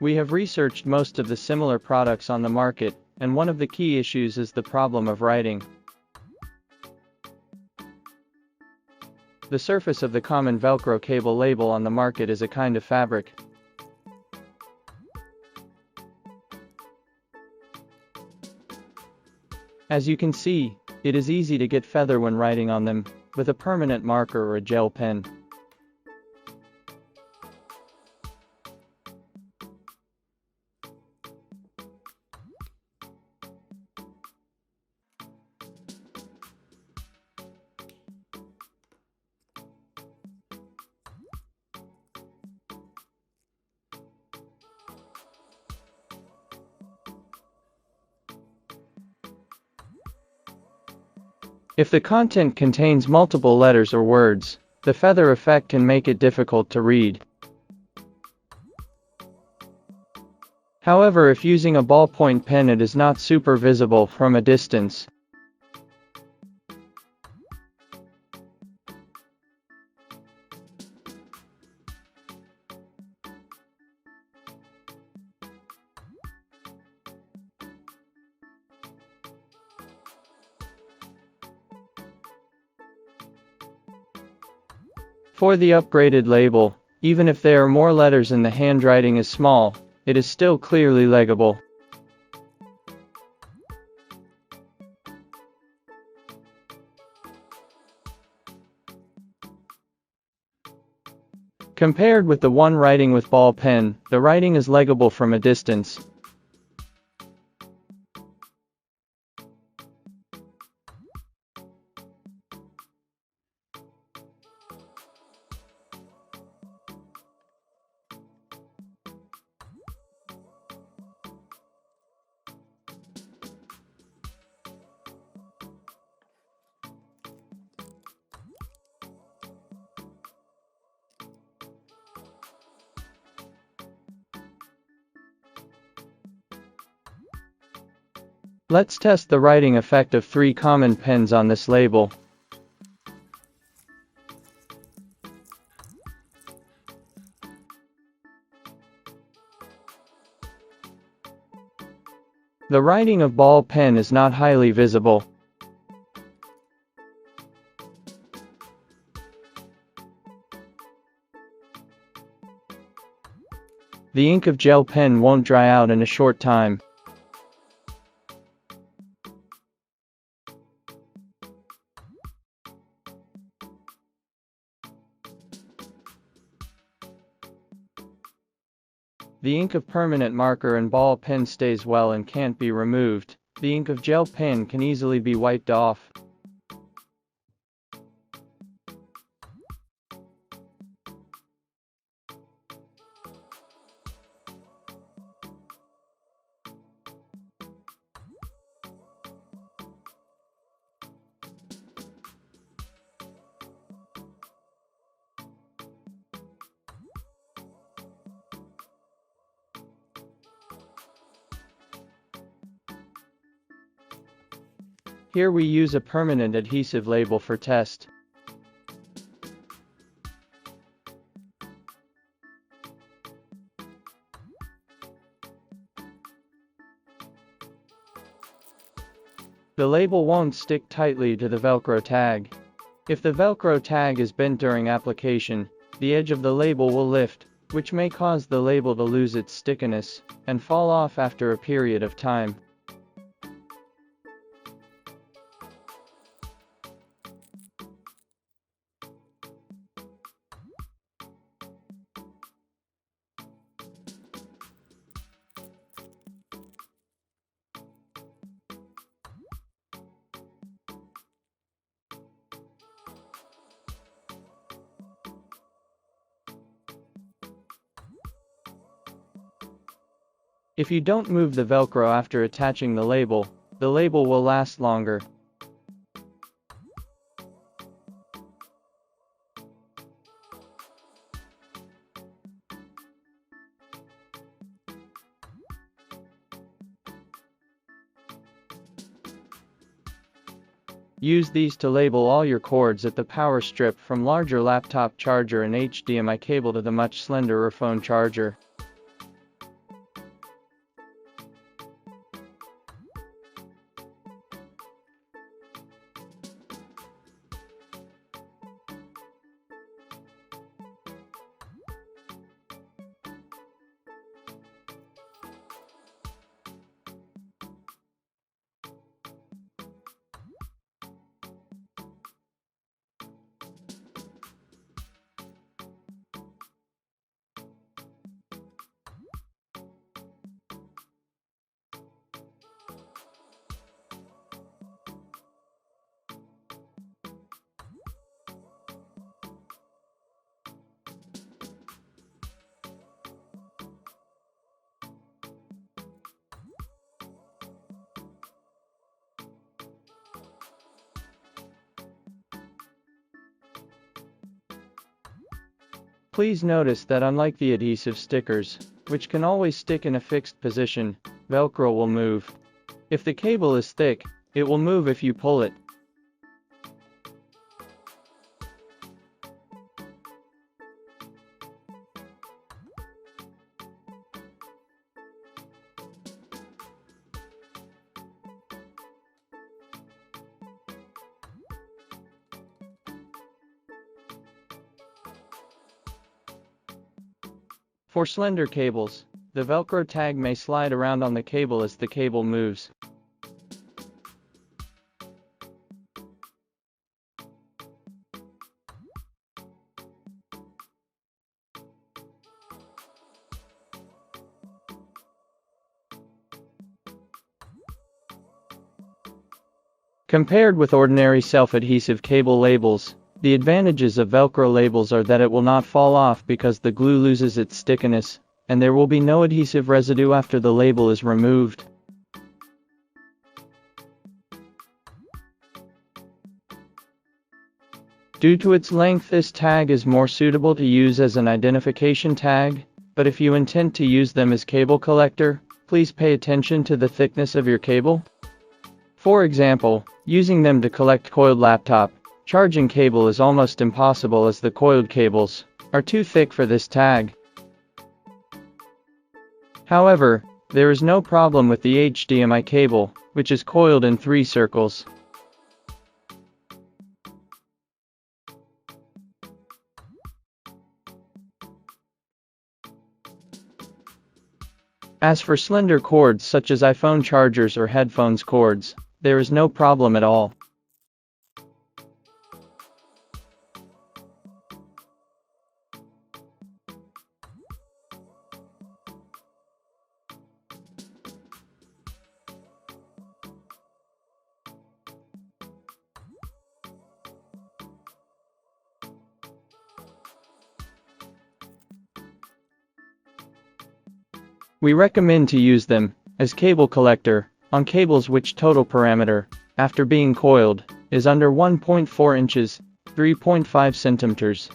We have researched most of the similar products on the market, and one of the key issues is the problem of writing. The surface of the common Velcro cable label on the market is a kind of fabric. As you can see, it is easy to get feather when writing on them, with a permanent marker or a gel pen. If the content contains multiple letters or words, the feather effect can make it difficult to read. However, if using a ballpoint pen, it is not super visible from a distance. For the upgraded label, even if there are more letters and the handwriting is small, it is still clearly legible. Compared with the one writing with ball pen, the writing is legible from a distance. Let's test the writing effect of 3 common pens on this label. The writing of ball pen is not highly visible. The ink of gel pen won't dry out in a short time. The ink of permanent marker and ball pen stays well and can't be removed. The ink of gel pen can easily be wiped off. Here we use a permanent adhesive label for test. The label won't stick tightly to the Velcro tag. If the Velcro tag is bent during application, the edge of the label will lift, which may cause the label to lose its stickiness and fall off after a period of time. If you don't move the Velcro after attaching the label will last longer. Use these to label all your cords at the power strip from larger laptop charger and HDMI cable to the much slenderer phone charger. Please notice that unlike the adhesive stickers, which can always stick in a fixed position, Velcro will move. If the cable is thick, it will move if you pull it. For slender cables, the Velcro tag may slide around on the cable as the cable moves. Compared with ordinary self-adhesive cable labels, the advantages of Velcro labels are that it will not fall off because the glue loses its stickiness, and there will be no adhesive residue after the label is removed. Due to its length, this tag is more suitable to use as an identification tag, but if you intend to use them as cable collector, please pay attention to the thickness of your cable. For example, using them to collect coiled laptop charging cable is almost impossible as the coiled cables are too thick for this tag. However, there is no problem with the HDMI cable, which is coiled in 3 circles. As for slender cords such as iPhone chargers or headphones cords, there is no problem at all. We recommend to use them as cable collector on cables which total parameter, after being coiled, is under 1.4 inches, 3.5 centimeters.